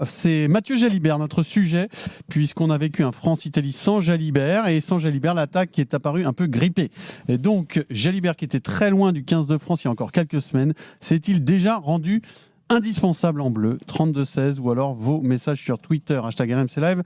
C'est Mathieu Jalibert, notre sujet, puisqu'on a vécu un France-Italie sans Jalibert, et sans Jalibert, l'attaque est apparue un peu grippée. Et donc, Jalibert, qui était très loin du 15 de France il y a encore quelques semaines, s'est-il déjà rendu indispensable en bleu? 32-16, ou alors vos messages sur Twitter, hashtag RMC Live,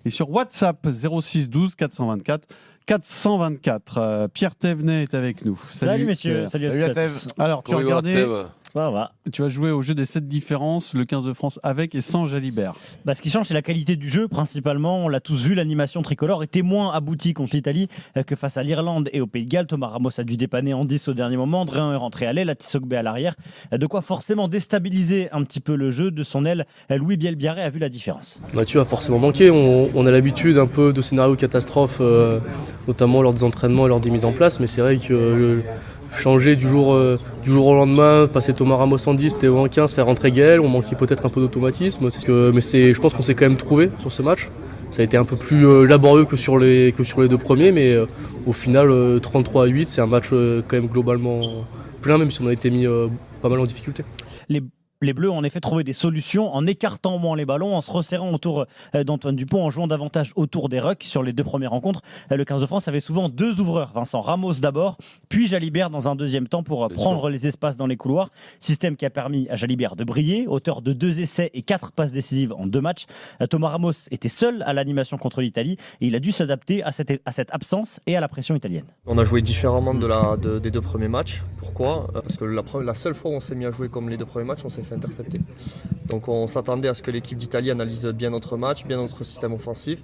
et sur WhatsApp, 06 12 424 424. Pierre Thévenet est avec nous. Salut messieurs, Pierre. salut à Thèves. tous. Alors, tu as regardé... Ça va. Tu as joué au jeu des 7 différences, le 15 de France avec et sans Jalibert. Ce qui change, c'est la qualité du jeu, principalement. On l'a tous vu, l'animation tricolore était moins aboutie contre l'Italie que face à l'Irlande et au Pays de Galles. Thomas Ramos a dû dépanner en 10 au dernier moment. Drouin est rentré à l'aile, Atisogbe à l'arrière. De quoi forcément déstabiliser un petit peu le jeu. De son aile, Louis Bielbiarré a vu la différence. Mathieu a forcément manqué. On a l'habitude un peu de scénarios catastrophes, notamment lors des entraînements et lors des mises en place. Mais c'est vrai que changer du jour au lendemain, passer Thomas Ramos en 10, Théo en 15, faire rentrer Gaël, on manquait peut-être un peu d'automatisme. Je pense qu'on s'est quand même trouvé sur ce match. Ça a été un peu plus laborieux que sur les deux premiers, mais au final, 33-8, c'est un match quand même globalement plein, même si on a été mis pas mal en difficulté. Les Bleus ont en effet trouvé des solutions en écartant moins les ballons, en se resserrant autour d'Antoine Dupont, en jouant davantage autour des rucks. Sur les deux premières rencontres, le 15 de France avait souvent deux ouvreurs, Vincent Ramos d'abord, puis Jalibert dans un deuxième temps pour prendre les espaces dans les couloirs. Système qui a permis à Jalibert de briller, auteur de 2 essais et 4 passes décisives en 2 matchs. Thomas Ramos était seul à l'animation contre l'Italie et il a dû s'adapter à cette absence et à la pression italienne. On a joué différemment des deux premiers matchs. Pourquoi ? Parce que la seule fois où on s'est mis à jouer comme les deux premiers matchs, on s'est fait intercepter. Donc on s'attendait à ce que l'équipe d'Italie analyse bien notre match, bien notre système offensif.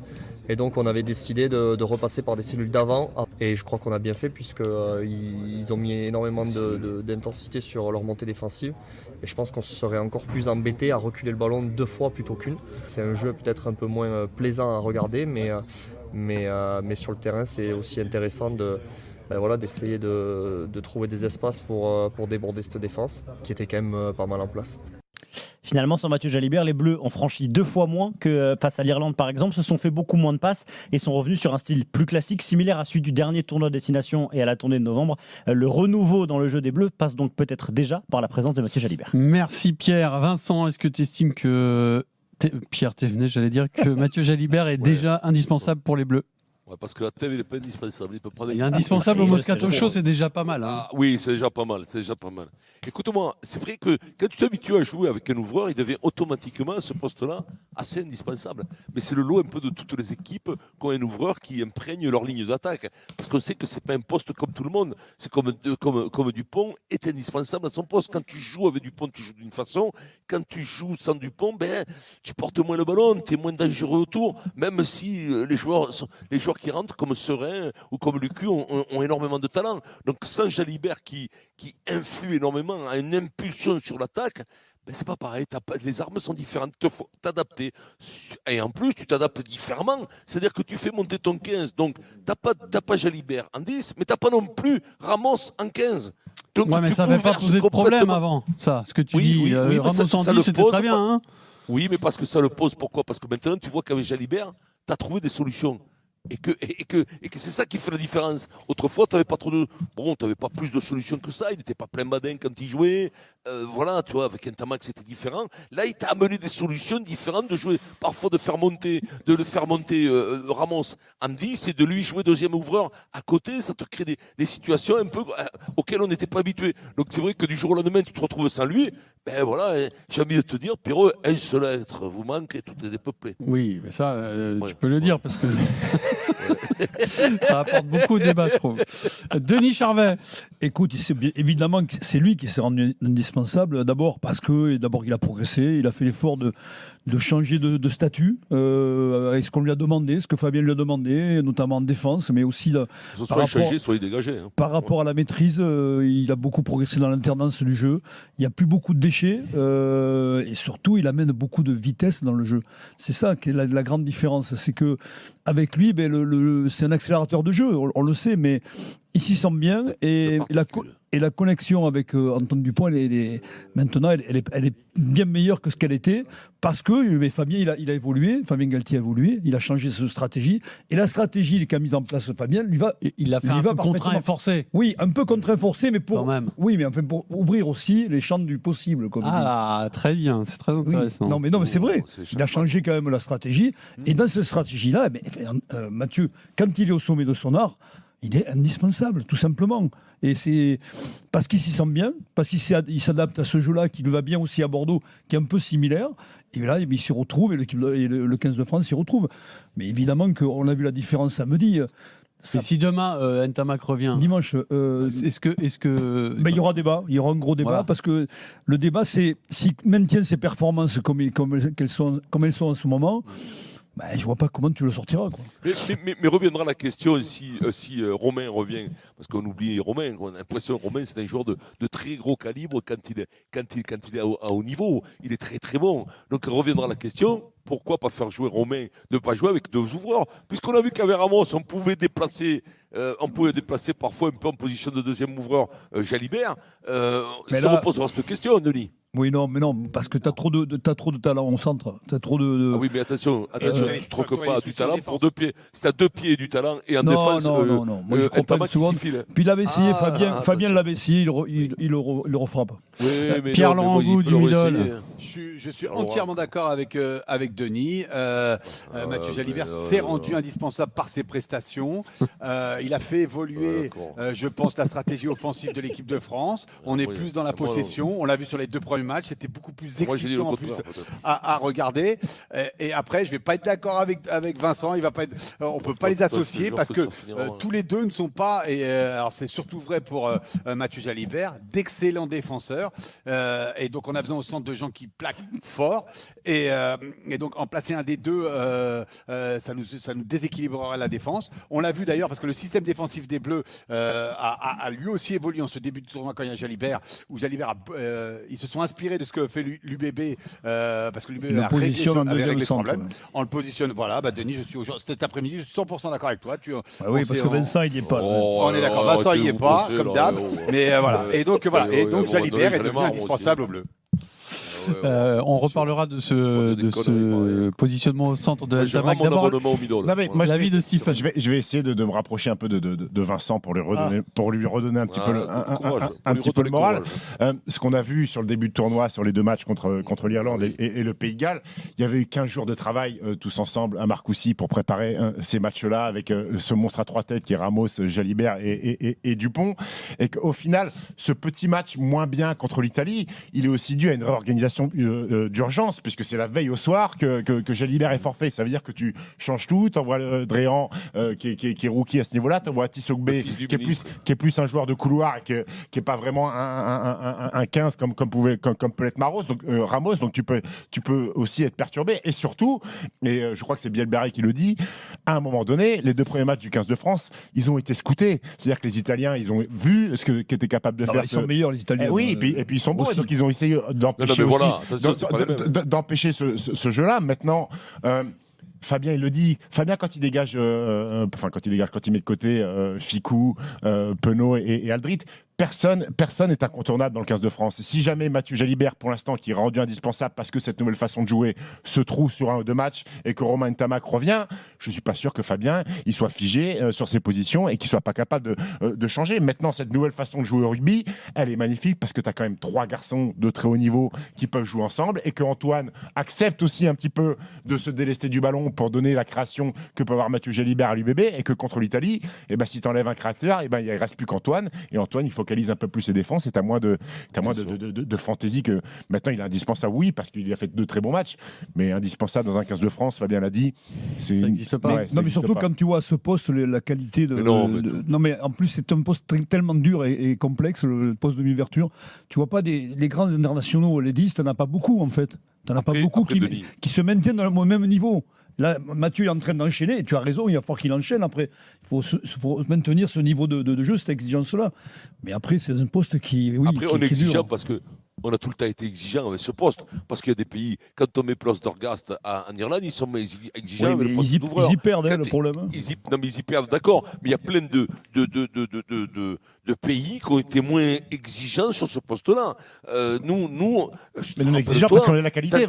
Et donc on avait décidé de repasser par des cellules d'avant. Et je crois qu'on a bien fait puisqu'ils ont mis énormément d'intensité sur leur montée défensive. Et je pense qu'on serait encore plus embêté à reculer le ballon 2 fois plutôt qu'une. C'est un jeu peut-être un peu moins plaisant à regarder, mais sur le terrain c'est aussi intéressant d'essayer de trouver des espaces pour déborder cette défense qui était quand même pas mal en place. Finalement, sans Mathieu Jalibert, les Bleus ont franchi 2 fois moins que face à l'Irlande par exemple, se sont fait beaucoup moins de passes et sont revenus sur un style plus classique, similaire à celui du dernier tournoi de destination et à la tournée de novembre. Le renouveau dans le jeu des Bleus passe donc peut-être déjà par la présence de Mathieu Jalibert. Merci Pierre. Vincent, est-ce que tu estimes que Pierre Thévenet, j'allais dire que Mathieu Jalibert est déjà indispensable pour les Bleus? Ouais, parce que la Thèves, il n'est pas indispensable. Il est indispensable au Moscato Show, c'est déjà pas mal. Hein. Ah, oui, c'est déjà pas mal. Écoute-moi, c'est vrai que quand tu t'habitues à jouer avec un ouvreur, il devient automatiquement, à ce poste-là, assez indispensable. Mais c'est le lot un peu de toutes les équipes qui ont un ouvreur qui imprègne leur ligne d'attaque. Parce qu'on sait que ce n'est pas un poste comme tout le monde. C'est comme Dupont est indispensable à son poste. Quand tu joues avec Dupont, tu joues d'une façon. Quand tu joues sans Dupont, tu portes moins le ballon, tu es moins dangereux autour. Même si les joueurs qui rentrent, comme Serein ou comme Lucu, ont énormément de talent. Donc sans Jalibert qui influe énormément, a une impulsion sur l'attaque, c'est pas pareil. Les armes sont différentes, il faut t'adapter. Et en plus, tu t'adaptes différemment. C'est-à-dire que tu fais monter ton 15. Donc, t'as pas Jalibert en 10, mais t'as pas non plus Ramos en 15. Donc, ouais, mais ça n'avait pas posé de problème avant, ça, ce que tu dis. Ramos en 10, c'était très bien. Hein. Oui, mais parce que ça le pose. Pourquoi ? Parce que maintenant, tu vois qu'avec Jalibert, tu as trouvé des solutions. Et que c'est ça qui fait la différence. Autrefois, tu n'avais pas pas plus de solutions que ça. Il n'était pas plein badin quand il jouait. Voilà, tu vois, avec un Tamax, c'était différent. Là, il t'a amené des solutions différentes de jouer, parfois de le faire monter Ramos en 10 et de lui jouer deuxième ouvreur à côté. Ça te crée des situations un peu auxquelles on n'était pas habitué. Donc, c'est vrai que du jour au lendemain, tu te retrouves sans lui. Voilà, j'ai envie de te dire, Pierrot, un seul être vous manque et tout est dépeuplé. Oui, mais ça, tu peux le dire parce que ça apporte beaucoup de débats, je trouve. Denis Charvet. Écoute, évidemment que c'est lui qui s'est rendu indispensable, d'abord parce qu'il a progressé, il a fait l'effort de changer de statut avec ce qu'on lui a demandé, ce que Fabien lui a demandé, notamment en défense, mais aussi par rapport à la maîtrise, il a beaucoup progressé dans l'alternance du jeu. Il n'y a plus beaucoup de déchets et surtout, il amène beaucoup de vitesse dans le jeu. C'est ça qui est la grande différence, c'est que avec lui, c'est un accélérateur de jeu, on le sait, mais il s'y sent bien et la connexion avec Antoine Dupont, maintenant, elle est bien meilleure que ce qu'elle était parce que Fabien, il a évolué, Fabien Galtier a évolué, il a changé sa stratégie et la stratégie qu'a mise en place Fabien, Il a fait un peu contraint forcé. Oui, un peu contraint forcé, mais Quand même. oui, mais enfin pour ouvrir aussi les champs du possible. Comme Très bien, c'est très oui. intéressant. Non, mais c'est vrai. Il a changé quand même la stratégie. Et dans cette stratégie-là, Mathieu, quand il est au sommet de son art, il est indispensable, tout simplement. Et c'est parce qu'il s'y sent bien, parce qu'il s'adapte à ce jeu-là, qui lui va bien aussi à Bordeaux, qui est un peu similaire. Et là, il s'y retrouve, et le 15 de France s'y retrouve. Mais évidemment qu'on a vu la différence samedi. Et si demain Ntamak revient dimanche, est-ce que il y aura débat, il y aura un gros débat, voilà. parce que le débat, c'est s'il maintient ses performances comme elles sont en ce moment. Je vois pas comment tu le sortiras. Quoi. Mais reviendra la question si Romain revient, parce qu'on oublie Romain, on a l'impression que Romain c'est un joueur de très gros calibre quand il est à haut niveau, il est très très bon. Donc reviendra la question, pourquoi pas faire jouer Romain, ne pas jouer avec deux ouvreurs, puisqu'on a vu qu'avec Ramos on pouvait déplacer parfois un peu en position de deuxième ouvreur Jalibert. Il se reposera cette question, Denis. Oui, non, parce que tu as trop de talent au centre. T'as trop de... Ah oui, mais attention, tu ne troques pas du talent pour 2 pieds. Si tu as 2 pieds et du talent et en défense, non. Moi, je crois pas une seconde. Puis il avait essayé, Fabien l'avait essayé, il le refera pas. Oui, mais Pierre-Laurent Goud du Middle. Je suis entièrement d'accord avec Denis. Mathieu Jalibert s'est rendu indispensable par ses prestations. Il a fait évoluer, je pense, la stratégie offensive de l'équipe de France. On est plus dans la possession. On l'a vu sur les 2 premiers matchs. C'était beaucoup plus excitant en plus à regarder. Et après, je ne vais pas être d'accord avec Vincent. On ne peut pas les associer parce que tous les deux ne sont pas. Alors c'est surtout vrai pour Mathieu Jalibert, d'excellents défenseurs. Et donc on a besoin au centre de gens qui plaquent fort. Et donc en placer un des deux, ça nous déséquilibrera la défense. On l'a vu d'ailleurs parce que le système défensif des Bleus a lui aussi évolué en ce début de tournoi quand il y a Jalibert, où Jalibert ils se sont inspirés de ce que fait l'UBB parce que l'UBB a réglé les problèmes. On le positionne. Voilà, Denis, cet après-midi, je suis 100% d'accord avec toi. Oui, parce que Vincent, il n'y est pas. On est d'accord. Vincent, il n'y est pas, comme d'hab. Mais voilà. Et donc Jalibert est devenu indispensable aux Bleus. On reparlera de ce positionnement au centre de Ntamak. D'abord, l'avis de Stephen. Je vais essayer de me rapprocher un peu de Vincent pour lui redonner un petit peu le moral. Ce qu'on a vu sur le début de tournoi, sur les 2 matchs contre l'Irlande et le Pays de Galles, il y avait eu 15 jours de travail tous ensemble à Marcoussis pour préparer ces matchs-là avec ce monstre à 3 têtes qui est Ramos, Jalibert et Dupont. Et qu'au final, ce petit match moins bien contre l'Italie, il est aussi dû à une réorganisation d'urgence, puisque c'est la veille au soir que Jalibert est forfait. Ça veut dire que tu changes tout, t'envoies Dréan qui est rookie à ce niveau-là, t'envoies Tissogbe qui est plus un joueur de couloir et qui est pas vraiment un 15 comme peut l'être Ramos, donc tu peux aussi être perturbé. Et surtout, et je crois que c'est Bielbarré qui le dit, à un moment donné, les 2 premiers matchs du 15 de France, ils ont été scoutés. C'est-à-dire que les Italiens, ils ont vu ce qu'étaient capables de faire. Ils sont meilleurs, les Italiens. Oui, et puis ils sont bons, et donc ils ont essayé d'empêcher ce jeu-là. Maintenant, Fabien, il le dit. Fabien, quand il dégage, quand il met de côté Ficou, Penaud et Aldrit, personne n'est incontournable dans le 15 de France. Si jamais Mathieu Jalibert, pour l'instant, qui est rendu indispensable parce que cette nouvelle façon de jouer se trouve sur 1 ou 2 matchs et que Romain Ntamak revient, je ne suis pas sûr que Fabien il soit figé sur ses positions et qu'il ne soit pas capable de changer. Maintenant, cette nouvelle façon de jouer au rugby, elle est magnifique parce que tu as quand même 3 garçons de très haut niveau qui peuvent jouer ensemble et que Antoine accepte aussi un petit peu de se délester du ballon pour donner la création que peut avoir Mathieu Jalibert à l'UBB, et que contre l'Italie, si tu enlèves un créateur, il ne reste plus qu'Antoine, et Antoine, il focalise un peu plus ses défenses, et tu as moins de fantaisie que maintenant il est indispensable, oui, parce qu'il a fait 2 très bons matchs, mais indispensable dans un 15 de France, Fabien l'a dit, ça n'existe pas. Ouais, mais surtout quand tu vois à ce poste la qualité de... Non, mais en plus c'est un poste tellement dur et complexe, le poste de mi-ouverture. Tu vois pas les grands internationaux, les 10, t'en as pas beaucoup en fait. T'en as pas beaucoup qui se maintiennent au même niveau. Là, Mathieu est en train d'enchaîner, et tu as raison, il va falloir qu'il enchaîne. Après, il faut maintenir ce niveau de jeu, cette exigence-là. Mais après, c'est un poste qui. Oui, après, on est exigeant dur. parce que on a tout le temps été exigeant avec ce poste. Parce qu'il y a des pays, quand on met place d'Orgast en Irlande, ils sont exigeants avec le poste d'ouvreur. Ils y perdent, le problème. Non, mais ils y perdent, d'accord. Mais il y a plein de pays qui ont été moins exigeants sur ce poste-là. Nous, mais nous exigeons parce qu'on a la qualité.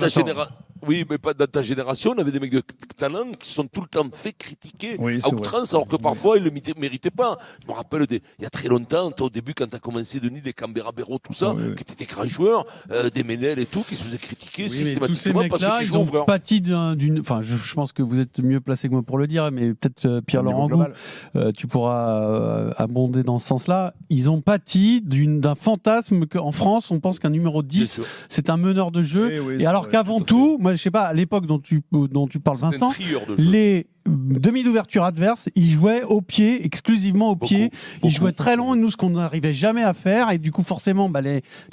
Oui, mais pas dans ta génération, on avait des mecs de talent qui sont tout le temps fait critiquer à outrance, alors que parfois ils ne le méritaient pas. Je me rappelle, il y a très longtemps, au début, quand tu as commencé, Denis, des Canberra-Béraud, tout ça, qui étaient des grands joueurs, des Ménel et tout, qui se faisaient critiquer systématiquement parce que tu joues ouvreur. Pâti d'une. Enfin, je pense que vous êtes mieux placé que moi pour le dire, mais peut-être Pierre-Laurent Gou, tu pourras abonder dans ce sens-là. Ils ont pâti d'un fantasme qu'en France, on pense qu'un numéro 10, c'est un meneur de jeu. Et alors qu'avant tout, moi, je sais pas, à l'époque dont tu parles, Vincent, les demi d'ouverture adverse, ils jouaient au pied, exclusivement au pied. Ils jouaient très long, nous, ce qu'on n'arrivait jamais à faire. Et du coup, forcément,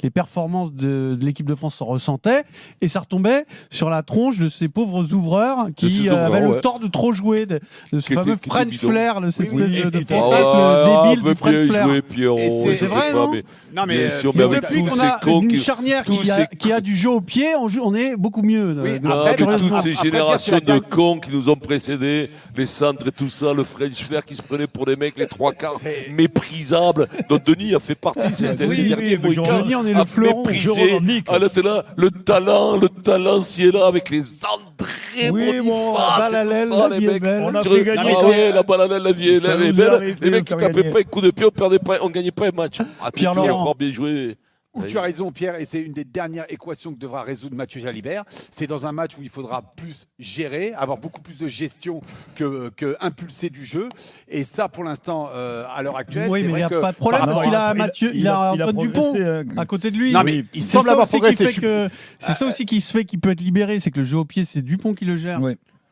les performances de l'équipe de France se ressentaient. Et ça retombait sur la tronche de ces pauvres ouvreurs qui avaient le tort de trop jouer, de ce fameux French Flair, cette espèce de fantasme débile du French Flair. C'est vrai, non? Non, mais depuis qu'on a une charnière qui a du jeu au pied, on est beaucoup mieux. Toutes ces générations de cons qui nous ont précédés, les centres et tout ça, le French Flair qui se prenait pour des mecs, les trois quarts méprisables, dont Denis a fait partie. C'était Denis, on est le fleuron. Le talent, si est là, avec les André Boniface, les mecs. On a fait gagner. La balle à l'aile, la vie est belle. Les mecs qui tapaient pas un coup de pied, on gagnait pas un match. Pierre-Laurent. Bien joué. Où tu as raison, Pierre, et c'est une des dernières équations que devra résoudre Mathieu Jalibert. C'est dans un match où il faudra plus gérer, avoir beaucoup plus de gestion que impulser du jeu. Et ça, pour l'instant, à l'heure actuelle, oui, mais il n'y a pas de problème parce qu'il a Mathieu, il a Antoine Dupont à côté de lui. Non, mais il semble avoir progressé. C'est ça aussi qui se fait qu'il peut être libéré, c'est que le jeu au pied, c'est Dupont qui le gère.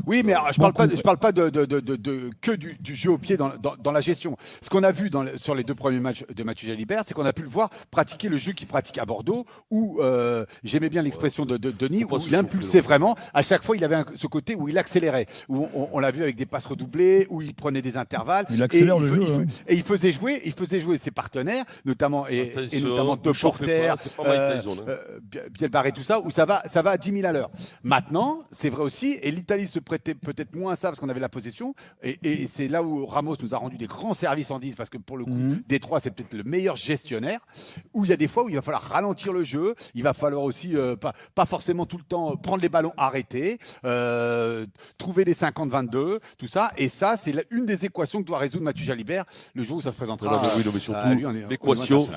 Oui, mais je parle pas que du jeu au pied dans la gestion. Ce qu'on a vu sur les deux premiers matchs de Mathieu Jalibert, c'est qu'on a pu le voir pratiquer le jeu qu'il pratique à Bordeaux, où j'aimais bien l'expression de Denis, où il impulsait vraiment. À chaque fois, il avait ce côté où il accélérait, où on l'a vu avec des passes redoublées, où il prenait des intervalles. Il accélère le jeu. Et il faisait jouer ses partenaires, notamment De Porter, Bielbar et tout ça, où ça va à 10 000 à l'heure. Maintenant, c'est vrai aussi, et l'Italie se prêtait peut-être moins à ça parce qu'on avait la possession, et c'est là où Ramos nous a rendu des grands services en 10, parce que pour le coup, Détroit, c'est peut-être le meilleur gestionnaire, où il y a des fois où il va falloir ralentir le jeu, il va falloir aussi pas forcément tout le temps prendre les ballons arrêtés, trouver des 50-22, tout ça, et ça, c'est une des équations que doit résoudre Mathieu Jalibert le jour où ça se présentera. Mais surtout,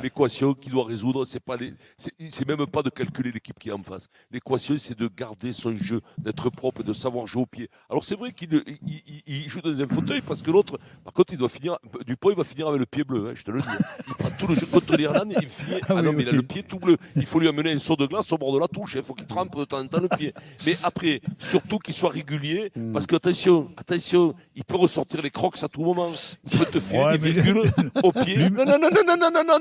l'équation qu'il doit résoudre, c'est même pas de calculer l'équipe qui est en face. L'équation, c'est de garder son jeu, d'être propre, de savoir jouer au pied. Alors c'est vrai qu'il joue dans un fauteuil parce que l'autre, par contre, Dupont, il va finir avec le pied bleu, hein, je te le dis. Il prend tout le jeu contre l'Irlande, il finit. Non, mais il a le pied tout bleu. Il faut lui amener un saut de glace au bord de la touche. Il faut qu'il trempe de temps en temps le pied. Mais après, surtout qu'il soit régulier, parce que attention, il peut ressortir les crocs à tout moment. Il peut te filer des virgules au pied. Non,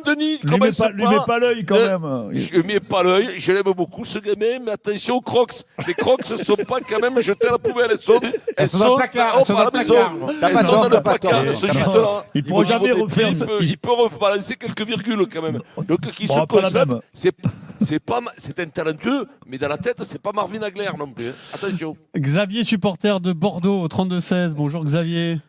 Denis, commence pas. Lui mets pas l'œil quand même. Je mets pas l'œil. Je l'aime beaucoup ce gamin, mais attention aux crocs. Les crocs ne sont pas quand même jetés à la poubelle. Elles sont dans la maison. Elles sont dans le placard. C'est juste là. Il ne pourra jamais refaire. Il peut rebalancer quelques virgules quand même. Donc qui se concentre, c'est un talentueux, mais dans la tête, c'est pas Marvin Hagler non plus. Attention. Xavier, supporter de Bordeaux au 32-16. Bonjour Xavier.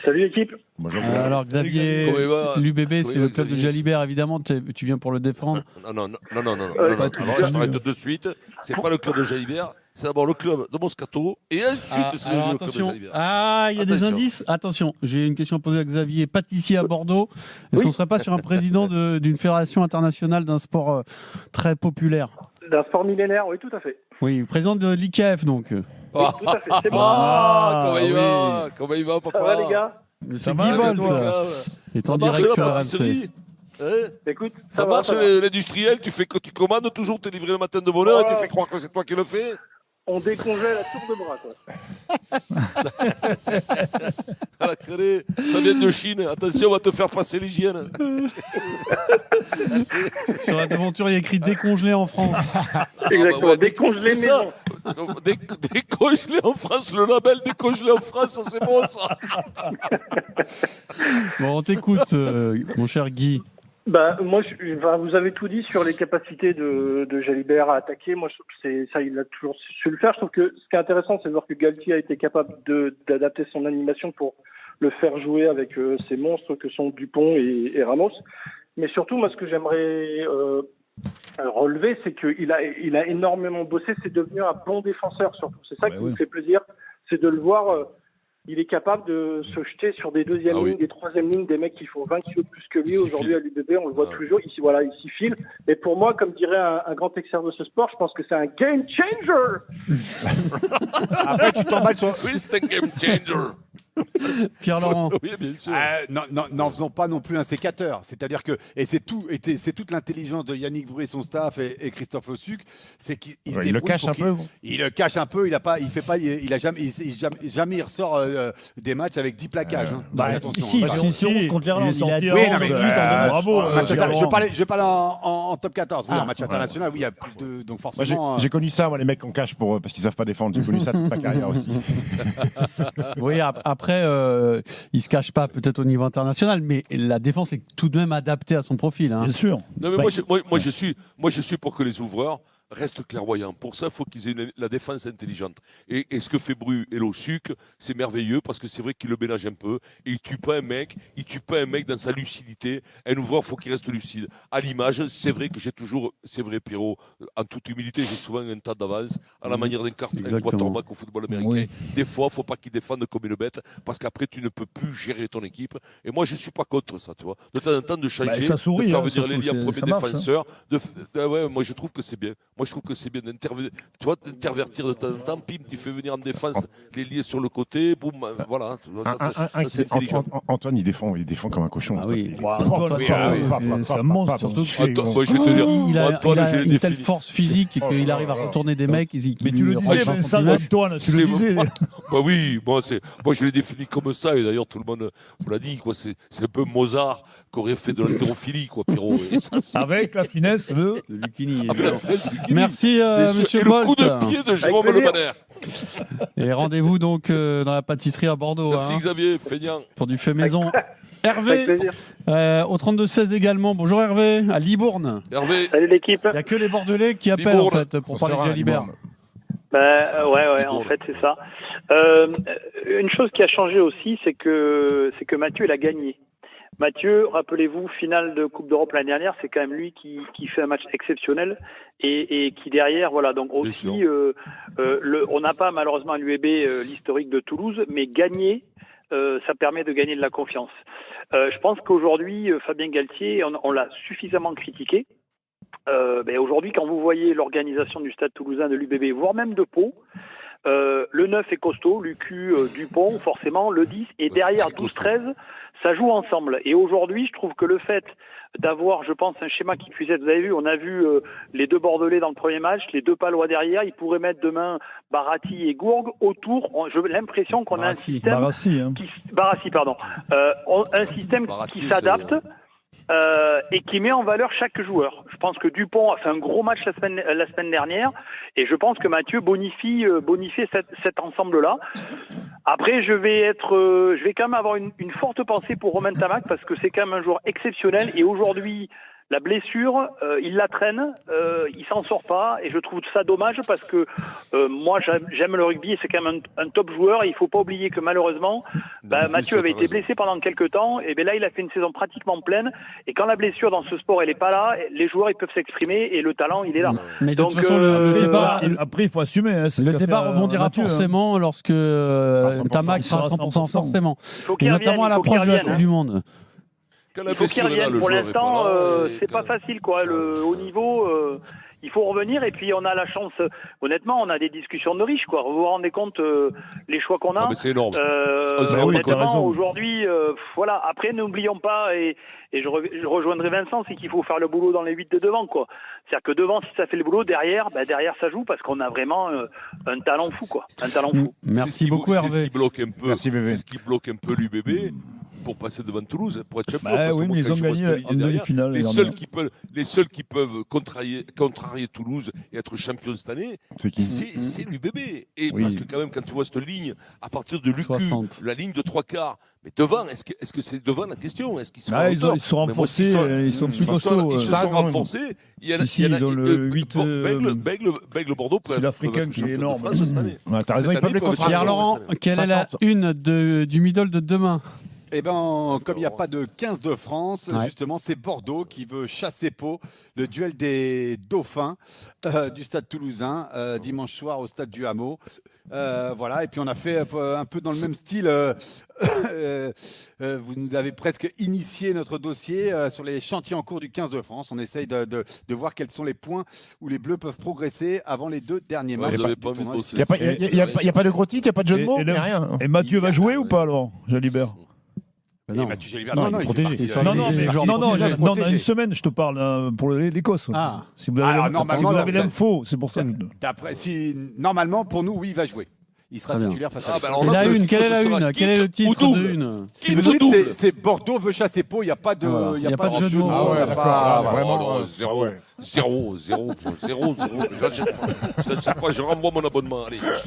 Salut l'équipe. Bonjour. Alors Xavier, l'UBB, c'est le club de Jalibert, évidemment. Tu viens pour le défendre. Non. Je t'arrête de suite. C'est pas le club de Jalibert. C'est d'abord le club de Moscato et ensuite c'est le club de Jalibert. Il y a des indices. Attention, j'ai une question à poser à Xavier. Pâtissier à Bordeaux. Est-ce qu'on ne serait pas sur un président d'une fédération internationale d'un sport très populaire? D'un sport millénaire, oui, tout à fait. Oui, président de l'IKF donc. Oui, tout à fait, c'est moi. Comment il va, papa? Ça va les gars? C'est Guy Bolt. Ça marche la pâtisserie? Écoute, ça marche l'industriel, tu commandes toujours, tu es livré le matin de bonne heure et tu fais croire que c'est toi qui le fais. On décongèle à tour de bras, Ça vient de Chine. Attention, on va te faire passer l'hygiène. Sur la devanture, il y a écrit décongelé en France. Exactement, décongelé maison. Décongelé en France, le label décongelé en France, c'est bon ça. Bon, on t'écoute, mon cher Guy. Moi, vous avez tout dit sur les capacités de Jalibert à attaquer. Moi, je trouve que ça, il a toujours su le faire. Je trouve que ce qui est intéressant, c'est de voir que Galtier a été capable d'adapter son animation pour le faire jouer avec ces monstres que sont Dupont et Ramos. Mais surtout, moi, ce que j'aimerais relever, c'est qu'il a énormément bossé. C'est devenu un bon défenseur, surtout. C'est ça qui me fait plaisir, c'est de le voir. Il est capable de se jeter sur des deuxièmes lignes, des troisièmes lignes, des mecs qui font 20 kilos de plus que lui. Aujourd'hui, à l'UBB, on le voit toujours. Ici, il s'y file. Et pour moi, comme dirait un grand expert de ce sport, je pense que c'est un game changer. Après, tu t'emballes sur... Oui, c'est un game changer. Pierre-Laurent. Oui, bien sûr. N'en faisons pas non plus un sécateur. C'est-à-dire que, et c'est toute l'intelligence de Yannick Brou et son staff et Christophe Ossuc, c'est qu'il se il le cache un peu. Il le cache un peu. Jamais il ressort des matchs avec 10 plaquages. Si, contre l'Irlande, il a 10 bravo. Je parlais en top 14. Oui, en match international, oui, il y a plus de. Donc forcément. J'ai connu ça, moi, les mecs qu'on cache parce qu'ils savent pas défendre. J'ai connu ça toute ma carrière aussi. Oui, après, il se cache pas peut-être au niveau international, mais la défense est tout de même adaptée à son profil. Bien sûr. Non, mais moi, je suis pour que les ouvreurs restent clairvoyants. Pour ça, il faut qu'ils aient la défense intelligente. Et ce que fait Bru et L'Ossuc, c'est merveilleux parce que c'est vrai qu'il le ménage un peu. Et il ne tue pas un mec dans sa lucidité. Un ouvreur, il faut qu'il reste lucide. À l'image, c'est vrai que c'est vrai Pierrot, en toute humilité, j'ai souvent un tas d'avance à la manière d'un quarterback au football américain. Oui. Des fois, il ne faut pas qu'il défende comme une bête parce qu'après, tu ne peux plus gérer ton équipe. Et moi, je ne suis pas contre ça, tu vois. De temps en temps, de changer, de faire venir les liens premier défenseur. Moi, je trouve que c'est bien. Moi, je trouve que c'est bien d'intervertir de temps en temps. Pim, tu fais venir en défense les liés sur le côté. Boum, voilà. C'est Antoine, il défend comme un cochon. Ah oui. C'est un monstre. Surtout je vais te dire, il a une telle force physique qu'il arrive à retourner des mecs. Mais tu le disais, Vincent, Antoine, tu le disais. Oui, moi, je l'ai défini comme ça. Et d'ailleurs, tout le monde me l'a dit. C'est un peu Mozart qui aurait fait de l'haltérophilie, Pierrot. Avec la finesse de Lucchini. Merci, monsieur Bolt. Le coup de pied de Jérôme Le Banner. Et rendez-vous donc dans la pâtisserie à Bordeaux. Merci Xavier, feignant. Pour du fait maison. Hervé, au 32-16 également. Bonjour Hervé, à Libourne. Hervé. Salut l'équipe. Il n'y a que les Bordelais qui appellent en fait pour parler de Jalibert. En fait c'est ça. Une chose qui a changé aussi, c'est que Mathieu il a gagné. Mathieu, rappelez-vous, finale de Coupe d'Europe l'année dernière, c'est quand même lui qui fait un match exceptionnel et qui derrière, voilà, donc aussi, on n'a pas malheureusement à l'UEB l'historique de Toulouse, mais gagner, ça permet de gagner de la confiance. Je pense qu'aujourd'hui, Fabien Galtier, on l'a suffisamment critiqué. Aujourd'hui, quand vous voyez l'organisation du Stade Toulousain, de l'UBB, voire même de Pau, le 9 est costaud, Lucu, Dupont, forcément, le 10, et derrière 12-13, ça joue ensemble. Et aujourd'hui, je trouve que le fait d'avoir, je pense, un schéma qui puisse être... Vous avez vu, on a vu les deux Bordelais dans le premier match, les deux Palois derrière. Ils pourraient mettre demain Barati et Gourgue autour. J'ai l'impression qu'on a un système... Barassi, pardon. Un système qui s'adapte et qui met en valeur chaque joueur. Je pense que Dupont a fait un gros match la semaine dernière et je pense que Mathieu bonifie cet ensemble-là. Après, je vais quand même avoir une forte pensée pour Romain Tamac parce que c'est quand même un joueur exceptionnel et aujourd'hui, la blessure, il la traîne, il s'en sort pas et je trouve ça dommage parce que moi j'aime le rugby et c'est quand même un top joueur et il faut pas oublier que malheureusement Mathieu avait été blessé pendant quelques temps et là il a fait une saison pratiquement pleine et quand la blessure dans ce sport elle est pas là, les joueurs ils peuvent s'exprimer et le talent il est là. Mais de toute façon le débat, après il faut assumer. Le débat rebondira forcément lorsque Tamac sera 100% forcément, et notamment à l'approche de la Coupe du Monde. Il faut qu'il revienne. Pour l'instant, c'est pas facile, quoi. Le haut niveau, il faut revenir. Et puis, on a la chance, honnêtement, on a des discussions de riches, quoi. Vous vous rendez compte les choix qu'on a. C'est énorme. Honnêtement, aujourd'hui, voilà. Après, n'oublions pas, et je rejoindrai Vincent, c'est qu'il faut faire le boulot dans les 8 de devant, quoi. C'est-à-dire que devant, si ça fait le boulot, derrière ça joue parce qu'on a vraiment un talent fou, quoi. Un talent fou. Merci beaucoup, Hervé. C'est ce qui bloque un peu l'UBB. pour passer devant Toulouse, pour être champion. Bah parce que oui, moi, mais ils quand ont je vois gagné cette ligne en derrière, demi-finale. les seuls qui peuvent contrarier Toulouse et être champion cette année, c'est l'UBB. Et parce que quand même, quand tu vois cette ligne, à partir de l'UQ, la ligne de 3/4, mais devant, est-ce que c'est devant la question? Est-ce qu'ils sont ils sont renforcés, ils sont plus costauds. Ils se sont renforcés. Ils ont le 8. Bègle Bordeaux peut c'est l'Africain qui est énorme. T'as raison, ils peuvent les contrarier. Pierre-Laurent, quelle est la une du middle de demain? Eh ben, comme il n'y a pas de 15 de France, Ouais. justement, c'est Bordeaux qui veut chasser Pau, le duel des Dauphins du Stade Toulousain, dimanche soir au Stade du Hameau. Voilà, et puis on a fait un peu dans le même style. Vous nous avez presque initié notre dossier sur les chantiers en cours du 15 de France. On essaye de voir quels sont les points où les Bleus peuvent progresser avant les 2 derniers matchs. Il n'y a pas de gros titres, il n'y a pas de jeu de mots, il n'y a rien. Et Mathieu va jouer ou pas alors, Jalibert? Non. Mathieu Jalibert, Non, il est protégé. fait partie, Non, dans une semaine, je te parle pour l'Écosse. Ah. Si vous avez l'info, c'est pour ça. Normalement, pour nous, oui, il va jouer. Il sera titulaire face à Et la une, quelle est la une? Quel est le titre de une? Le titre, c'est Bordeaux veut chasser Pau. Il n'y a pas de, Il y a pas de jeu de mots. il y a pas- Vraiment, zéro. Je renvoie mon abonnement. Allez.